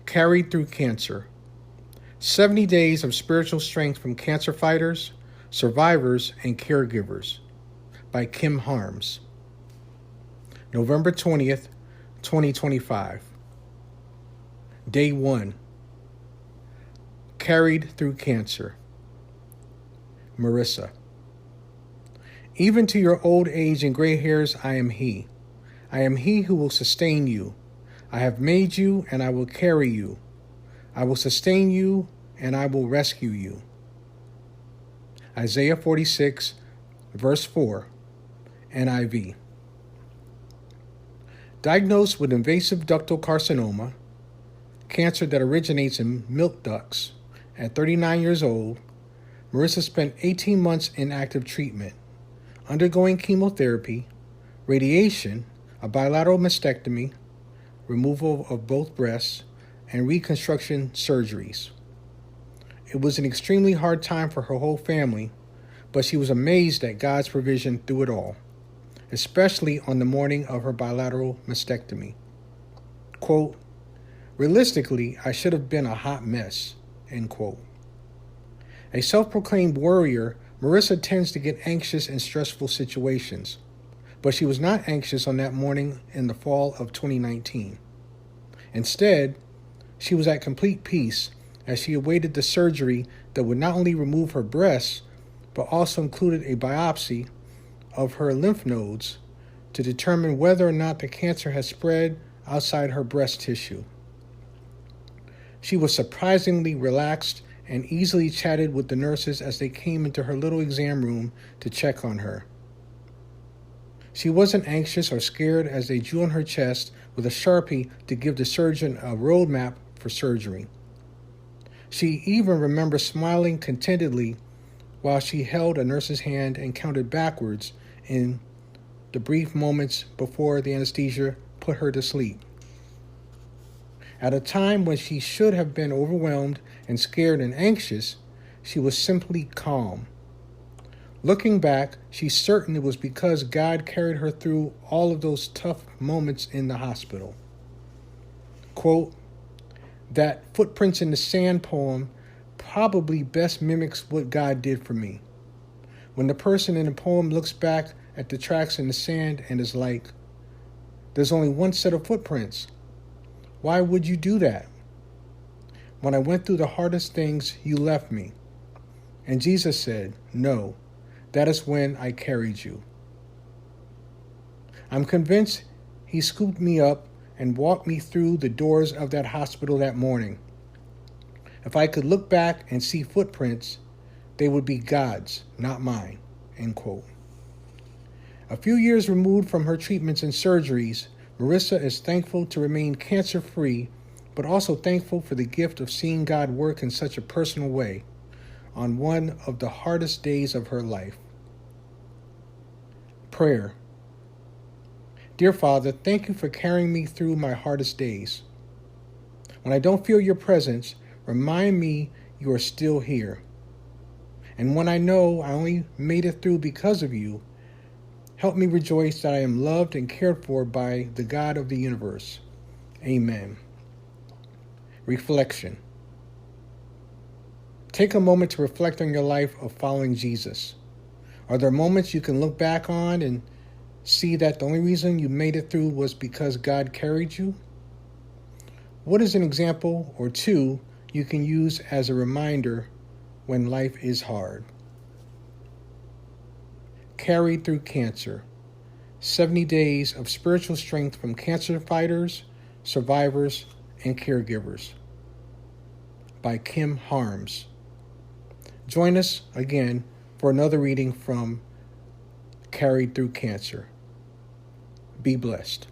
Carried Through Cancer. 70 Days of Spiritual Strength from Cancer Fighters, Survivors, and Caregivers by Kim Harms. November 20th, 2025. Day 1. Carried Through Cancer. Marissa. Even to your old age and gray hairs, I am He. I am He who will sustain you. I have made you, and I will carry you. I will sustain you, and I will rescue you. Isaiah 46, verse 4, NIV. Diagnosed with invasive ductal carcinoma, cancer that originates in milk ducts, at 39 years old, Marissa spent 18 months in active treatment, undergoing chemotherapy, radiation, a bilateral mastectomy, removal of both breasts, and reconstruction surgeries. It was an extremely hard time for her whole family, but she was amazed at God's provision through it all, especially on the morning of her bilateral mastectomy. Quote, "Realistically, I should have been a hot mess," end quote. A self-proclaimed warrior, Marissa tends to get anxious in stressful situations, but she was not anxious on that morning in the fall of 2019. Instead, she was at complete peace as she awaited the surgery that would not only remove her breasts, but also included a biopsy of her lymph nodes to determine whether or not the cancer had spread outside her breast tissue. She was surprisingly relaxed and easily chatted with the nurses as they came into her little exam room to check on her. She wasn't anxious or scared as they drew on her chest with a Sharpie to give the surgeon a roadmap for surgery. She even remembers smiling contentedly while she held a nurse's hand and counted backwards in the brief moments before the anesthesia put her to sleep. At a time when she should have been overwhelmed and scared and anxious, she was simply calm. Looking back, she's certain it was because God carried her through all of those tough moments in the hospital. Quote, "That Footprints in the Sand poem probably best mimics what God did for me. When the person in the poem looks back at the tracks in the sand and is like, there's only one set of footprints. Why would you do that? When I went through the hardest things, you left me. And Jesus said, no, that is when I carried you. I'm convinced He scooped me up and walked me through the doors of that hospital that morning. If I could look back and see footprints, they would be God's, not mine," end quote. A few years removed from her treatments and surgeries, Marissa is thankful to remain cancer-free, but also thankful for the gift of seeing God work in such a personal way on one of the hardest days of her life. Prayer. Dear Father, thank you for carrying me through my hardest days. When I don't feel your presence, remind me you are still here. And when I know I only made it through because of you, help me rejoice that I am loved and cared for by the God of the universe. Amen. Reflection. Take a moment to reflect on your life of following Jesus. Are there moments you can look back on and see that the only reason you made it through was because God carried you? What is an example or two you can use as a reminder when life is hard? Carried Through Cancer. 70 Days of Spiritual Strength from Cancer Fighters, Survivors, and Caregivers by Kim Harms. Join us again for another reading from Carried Through Cancer. Be blessed.